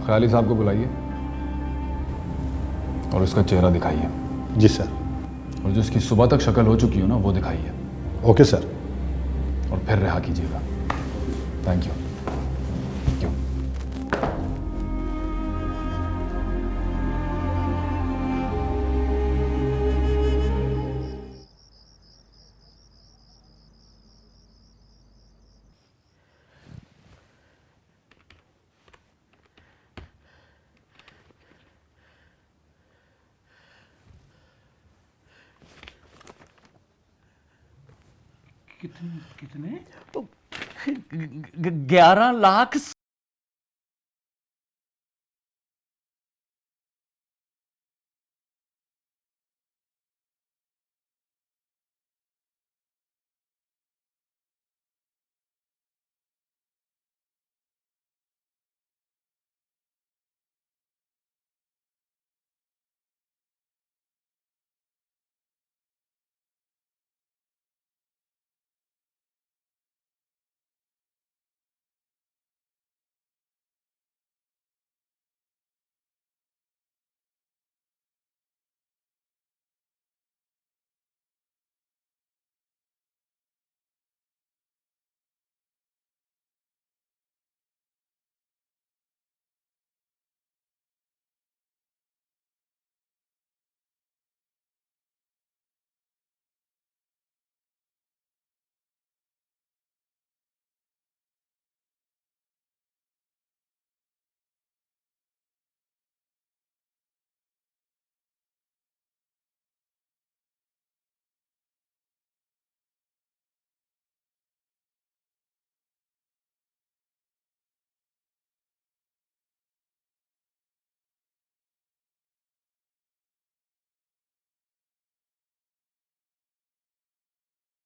ख्याली साहब को बुलाइए और उसका चेहरा दिखाइए। जी सर। और जो इसकी सुबह तक शक्ल हो चुकी हो ना, वो दिखाइए। Okay sir. और फिर रिहा कीजिएगा। Thank you. Thank you. कितने 11 लाख।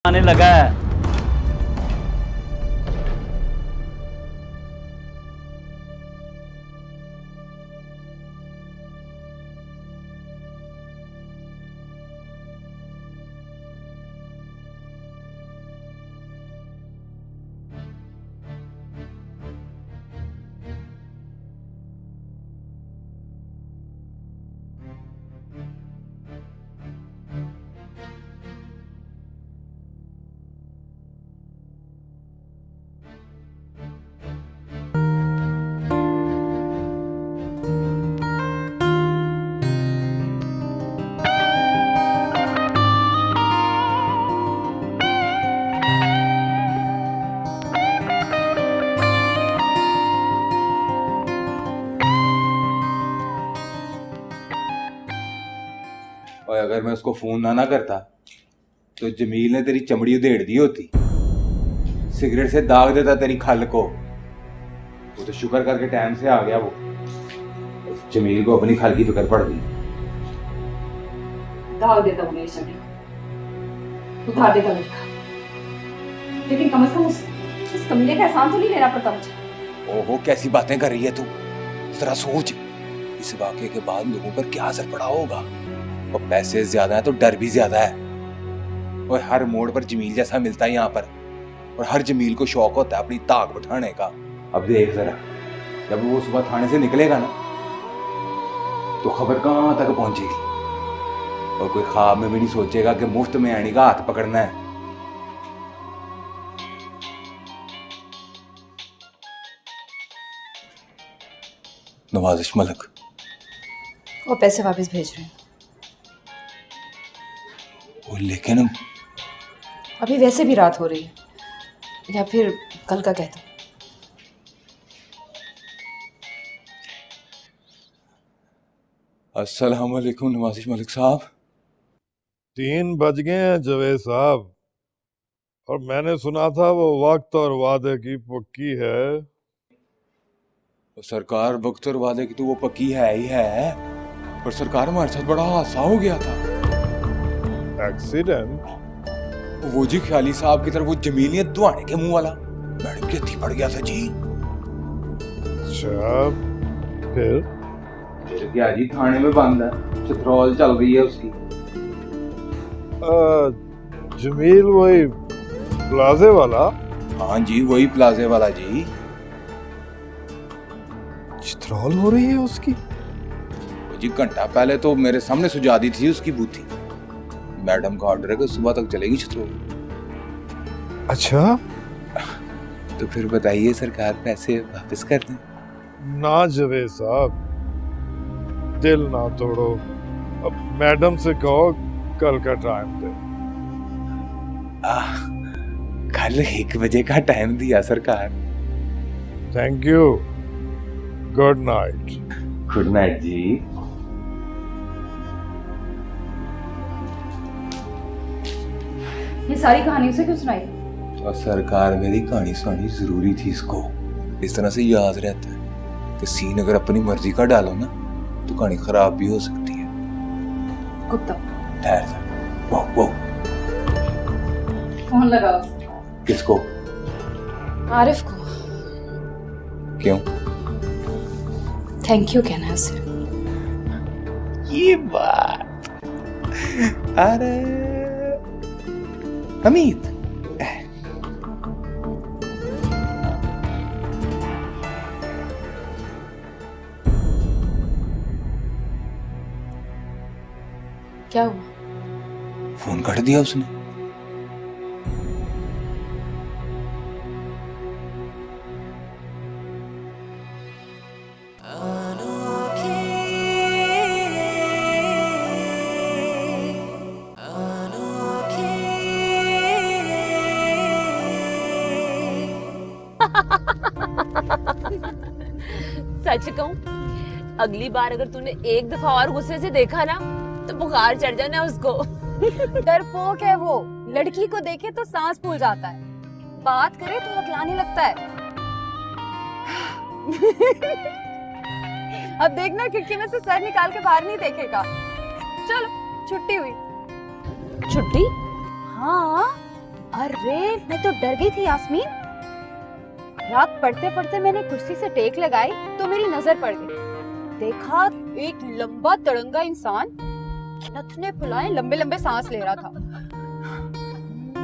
आने लगा है। और अगर मैं उसको फोन ना करता तो जमील ने तेरी चमड़ी उधेड़ दी होती, सिगरेट से दाग देता तेरी खल को। वो तो शुक्र करके टाइम से आ गया। वो जमील को अपनी खल की फिक्र पड़ गई। दाग देता हूँ मेरी चमड़ी, उतार देता लड़का, लेकिन कम से कम उस कमीने का एहसान तो नहीं लेना पड़ता मुझे। ओहो, कैसी बातें कर रही है तू। जरा सोच, इस वाकये के बाद लोगों पर क्या असर पड़ा होगा। और पैसे ज्यादा है तो डर भी ज्यादा है। और हर मोड़ पर जमील जैसा मिलता है यहाँ पर, और हर जमील को शौक होता है अपनी ताक उठाने का। अब देख जरा, जब वो सुबह थाने से निकलेगा ना, तो खबर कहां तक पहुंचेगी। और कोई ख्वाब में भी नहीं सोचेगा कि मुफ्त में आने का हाथ पकड़ना है। नवाजिश मलिक, वो पैसे वापस भेज रहे हैं। लेकिन अभी वैसे भी रात हो रही है, या फिर कल का कहता। अस्सलाम वालेकुम नवाजिश मलिक साहब। 3 बज गए हैं जवेद साहब, और मैंने सुना था वो वक्त और वादे की पक्की है। सरकार, वक्त और वादे की तो वो पक्की है ही है, पर सरकार हमारे साथ बड़ा हादसा हो गया था। एक्सीडेंट? वो जी ख्याली साहब की तरफ वो जमीलियत दुआने के मुंह वाला मैडम की हथी पड़ गया था जी। अच्छा, फिर क्या जी, थाने में बंद है, चित्रौल चल रही है उसकी। जमील वही प्लाजे वाला? हाँ जी, वही प्लाजे वाला जी। चित्रौल हो रही है उसकी। वो जी घंटा पहले तो मेरे सामने सुझा दी थी उसकी बूथी। मैडम का ऑर्डर है कि सुबह तक चलेगी चित्रौल। अच्छा, तो फिर बताइए सरकार पैसे वापस कर दें? ना जावेद साहब, दिल ना तोड़ो। अब मैडम से कहो कल का टाइम दे। कल 1 बजे का टाइम दिया सरकार। Thank you, good night. Good night जी। ये सारी कहानी उसे क्यों सुनाई? और सरकार मेरी कहानी सुनानी जरूरी थी इसको। इस तरह से याद रहता है कि सीन अगर अपनी मर्जी का डालो ना तो कहानी खराब भी हो सकती है। कुत्ता ठहर जा। वो फोन लगाओ उसे। किसको? आरिफ को क्यों? थैंक यू कहना है उसे। ये बात। अरे अमित, क्या हुआ? फोन काट दिया उसने। सच कहूं, अगली बार अगर तूने एक दफा और गुस्से से देखा ना तो बुखार चढ़ जाना उसको। डरपोक है वो, लड़की को देखे तो सांस फूल जाता है, बात करे तो अकलाने लगता है। अब देखना खिड़की में से सर निकाल के बाहर नहीं देखेगा। चलो छुट्टी हुई। छुट्टी? हाँ, अरे मैं तो डर गई थी यास्मीन। रात पढ़ते पढ़ते मैंने कुर्सी से टेक लगाई तो मेरी नजर पड़ गई। देखा एक लंबा तड़ंगा इंसान नथने फुलाए लंबे लंबे सांस ले रहा था।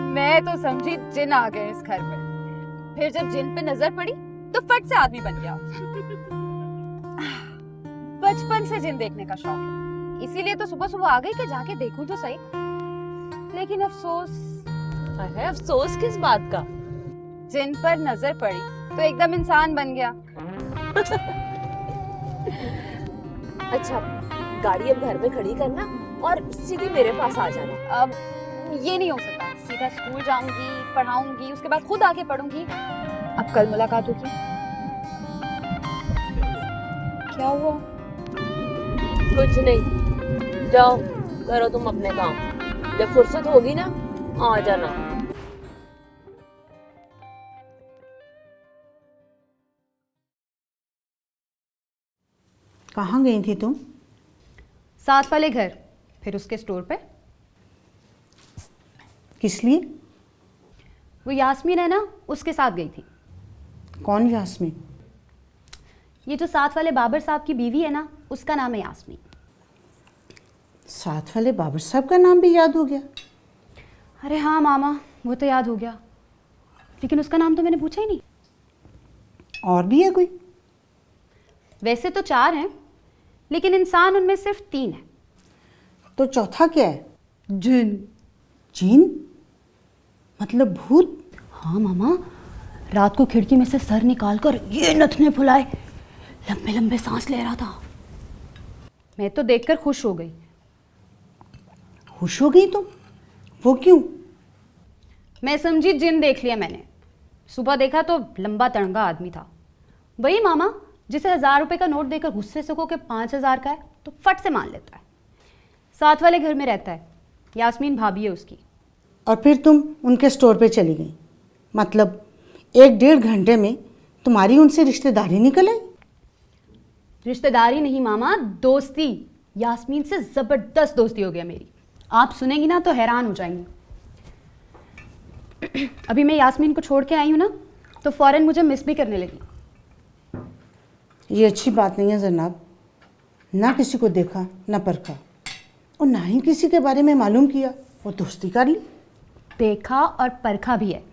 मैं तो समझी जिन आ गए इस घर में। फिर जब जिन पे नजर पड़ी तो फट से आदमी बन गया। बचपन से जिन देखने का शौक है, इसीलिए तो सुबह सुबह आ गई कि जाके देखूं तो सही। लेकिन अफसोस। अरे अफसोस किस बात का? जिन पर नजर पड़ी तो एकदम इंसान बन गया। अच्छा, गाड़ी अब घर में खड़ी करना और सीधी मेरे पास आ जाना। अब ये नहीं हो सकता। सीधा स्कूल जाऊंगी, पढ़ाऊंगी, उसके बाद खुद आके पढ़ूंगी। अब कल मुलाकात होगी। क्या हुआ? कुछ नहीं, जाओ करो तुम अपने काम। जब फुर्सत होगी ना आ जाना। कहाँ गई थी तुम? साथ वाले घर, फिर उसके स्टोर पे। किस लिए? वो यास्मीन है ना, उसके साथ गई थी। कौन यास्मीन? ये जो साथ वाले बाबर साहब की बीवी है ना, उसका नाम है यास्मीन। साथ वाले बाबर साहब का नाम भी याद हो गया? अरे हाँ मामा, वो तो याद हो गया, लेकिन उसका नाम तो मैंने पूछा ही नहीं। और भी है कोई? वैसे तो 4 हैं, लेकिन इंसान उनमें सिर्फ 3 है। तो चौथा क्या है? जिन। जीन? मतलब भूत? हाँ मामा, रात को खिड़की में से सर निकालकर ये नथने फुलाए लंबे लंबे सांस ले रहा था। मैं तो देखकर खुश हो गई। खुश हो गई तुम? वो क्यों? मैं समझी जिन देख लिया मैंने। सुबह देखा तो लंबा तड़ंगा आदमी था। वही मामा जिसे 1000 रुपए का नोट देकर गुस्से से को के 5000 का है तो फट से मान लेता है। साथ वाले घर में रहता है, यास्मीन भाभी है उसकी। और फिर तुम उनके स्टोर पे चली गई? मतलब 1-1.5 घंटे में तुम्हारी उनसे रिश्तेदारी निकल आई? रिश्तेदारी नहीं मामा, दोस्ती। यास्मीन से ज़बरदस्त दोस्ती हो गया मेरी। आप सुनेंगी ना तो हैरान हो जाएंगी। अभी मैं यास्मीन को छोड़ के आई हूँ ना, तो फ़ौरन मुझे मिस भी करने लगी। ये अच्छी बात नहीं है जनाब। ना किसी को देखा, ना परखा, और ना ही किसी के बारे में मालूम किया, वो दोस्ती कर ली। देखा और परखा भी है।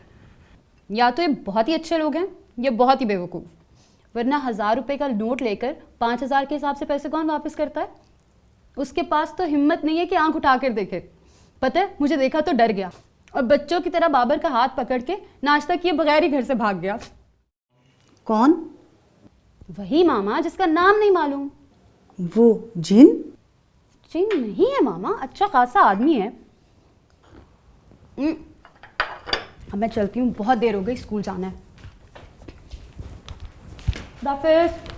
या तो ये बहुत ही अच्छे लोग हैं या बहुत ही बेवकूफ़। वरना 1000 रुपए का नोट लेकर 5000 के हिसाब से पैसे कौन वापस करता है? उसके पास तो हिम्मत नहीं है कि आंख उठाकर देखे। पता है, मुझे देखा तो डर गया और बच्चों की तरह बाबर का हाथ पकड़ के नाश्ता किए बगैर ही घर से भाग गया। कौन? वही मामा जिसका नाम नहीं मालूम। वो जिन? जिन नहीं है मामा, अच्छा खासा आदमी है। अब मैं चलती हूँ, बहुत देर हो गई, स्कूल जाना है। खुदाफिज।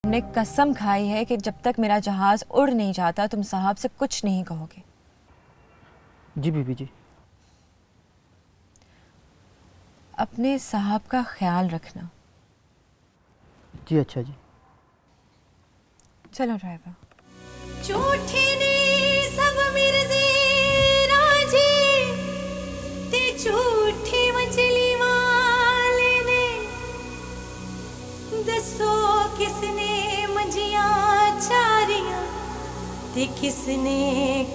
हमने कसम खाई है कि जब तक मेरा जहाज उड़ नहीं जाता तुम साहब से कुछ नहीं कहोगे। जी बीबी जी। अपने साहब का ख्याल रखना। जी अच्छा जी। चलो ड्राइवर। झूठे ने सब मिर्जे राजे ते झूठे मछली वाले ने दसो किसने मंजियां चारियां ते किसने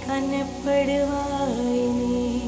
कन पड़वाए ने।